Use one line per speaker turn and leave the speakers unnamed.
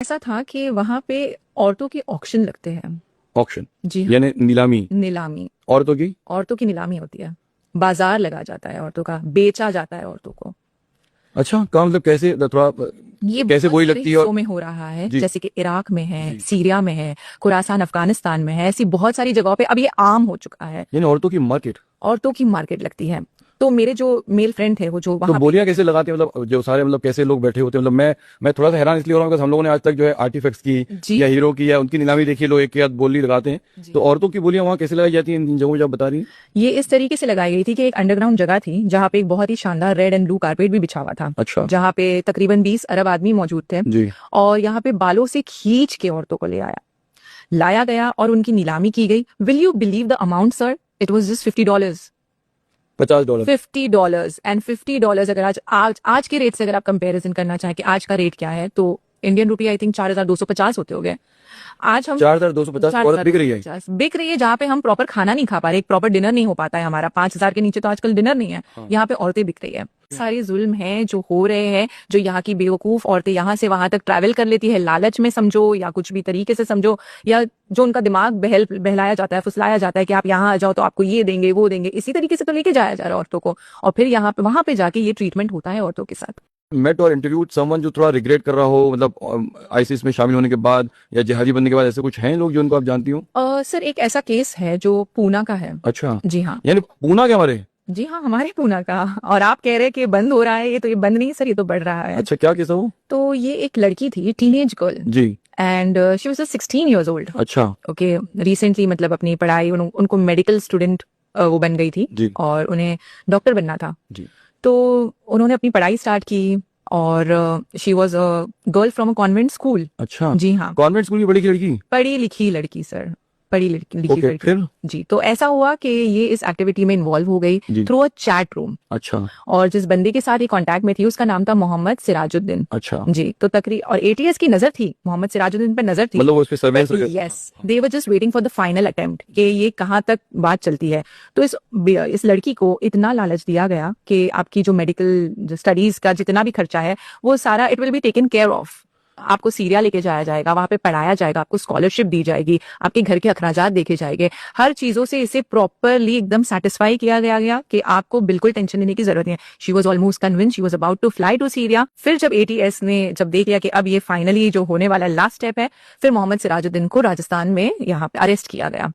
ऐसा था कि वहाँ पे औरतों के ऑक्शन लगते हैं।
ऑक्शन
जी हाँ,
यानी नीलामी
नीलामी,
औरतों की
नीलामी होती है। बाजार लगा जाता है औरतों का, बेचा जाता है औरतों को।
अच्छा काम मतलब कैसे थोड़ा
ये
कैसे
बहुत
बोली
सारे
लगती है और
हिस्सों में हो रहा है,
जी
जैसे कि इराक में है,
जी
सीरिया में है, खुरासान अफगानिस्तान में है, ऐसी बहुत सारी जगहों पे अब ये आम हो चुका है।
यानी औरतों की मार्केट।
औरतों की मार्केट लगती है। तो मेरे जो मेल फ्रेंड थे वो जो
तो
वहां पे
बोलियां कैसे लगाते हैं मतलब जो सारे मतलब कैसे लोग बैठे होते हैं मतलब मैं थोड़ा सा हैरान इसलिए हो रहा हूँ because हम लोगों ने आज तक जो है आर्टिफैक्ट्स की
जी
या हीरो की या उनकी नीलामी देखी है, लोग एक के साथ बोली लगाते हैं।
जी
तो औरतों की बोलियां वहाँ कैसे लगाई जाती हैं इन जगहों जो आप बता रही हैं?
ये इस तरीके से लगाई गई थी कि एक अंडरग्राउंड जगह थी जहाँ पे एक बहुत ही शानदार रेड एंड ब्लू कारपेट भी बिछा हुआ था,
अच्छा
जहाँ पे तकरीबन 20 अरब आदमी मौजूद थे।
जी
और यहाँ पे बालों से खींच के औरतों को लाया गया और उनकी नीलामी की गई। Will you believe the amount sir? It was just $50।
$50
$50 and $50 अगर आज के रेट से अगर आप कंपैरिजन करना चाहें कि आज का रेट क्या है, तो इंडियन रुपी आई थिंक 4250 होते हो गए। आज हम
4250 औरत बिक रही है।
4250 बिक रही है, जहाँ पे हम प्रॉपर खाना नहीं खा पा रहे, एक प्रॉपर डिनर नहीं हो पाता है हमारा। 5000 के नीचे तो आजकल डिनर नहीं है।
हाँ।
यहाँ पे औरतें बिक रही है। सारे जुल्म हैं जो हो रहे हैं, जो यहाँ की बेवकूफ औरतें यहाँ से वहां तक ट्रैवल कर लेती है लालच में समझो या कुछ भी तरीके से समझो, या जो उनका दिमाग बहलाया जाता है, फुसलाया जाता है कि आप यहाँ आ जाओ तो आपको ये देंगे वो देंगे, इसी तरीके से तो लेके जाया जा रहा है औरतों को। और फिर यहाँ पे वहां पे जाके ये ट्रीटमेंट होता है औरतों के साथ।
मेट और इंटरव्यूड समवन जो थोड़ा रिग्रेट कर रहा हो मतलब आईसीस में शामिल होने के बाद या जिहादी बनने के बाद, ऐसे कुछ हैं लोग जो उनको आप जानती हो?
सर एक ऐसा केस है जो पूना का है।
अच्छा
जी हाँ।
यानी पूना के हमारे।
जी हाँ, हमारे पूना का। और आप कह रहे हैं कि बंद हो रहा है, ये बंद नहीं सर, ये तो बढ़ रहा है।
अच्छा क्या केस है वो?
तो ये एक लड़की थी, टीनेज गर्ल,
जी
and she was 16 years old।
अच्छा
ओके, रिसेंटली मतलब अपनी पढ़ाई उनको मेडिकल स्टूडेंट वो बन गई थी
जी
और उन्हें डॉक्टर बनना था।
जी
तो उन्होंने अपनी पढ़ाई स्टार्ट की और she was a girl from a convent school.
अच्छा
जी हाँ,
कॉन्वेंट स्कूल की बड़ी की लड़की।
पढ़ी लिखी लड़की सर, पढ़ी लिखी
ओके
लड़की।
फिर
जी, तो ऐसा हुआ कि ये इस एक्टिविटी में इन्वॉल्व हो गई
जी
थ्रू अ चैट रूम।
अच्छा
और जिस बंदे के साथ ये कांटेक्ट में थी उसका नाम था मोहम्मद सिराजुद्दीन।
अच्छा
जी, तो और एटीएस की नजर थी, मोहम्मद सिराजुद्दीन पे नजर थी।
मतलब वो उस पे surveillance
yes, they were just waiting for the final attempt कि ये कहाँ तक बात चलती है। तो इस लड़की को इतना लालच दिया गया कि आपकी जो मेडिकल स्टडीज का जितना भी खर्चा है वो सारा it will be taken care of. आपको सीरिया लेके जाया जाएगा, वहां पे पढ़ाया जाएगा, आपको स्कॉलरशिप दी जाएगी, आपके घर के अखराजात देखे जाएंगे, हर चीजों से इसे प्रॉपरली एकदम सेटिस्फाई किया गया कि आपको बिल्कुल टेंशन लेने की जरूरत नहीं है। She was almost convince, she was about to fly to Syria. फिर जब एटीएस ने जब देख लिया कि अब ये फाइनली जो होने वाला लास्ट स्टेप है, फिर मोहम्मद सिराजुद्दीन को राजस्थान में यहाँ पे अरेस्ट किया गया।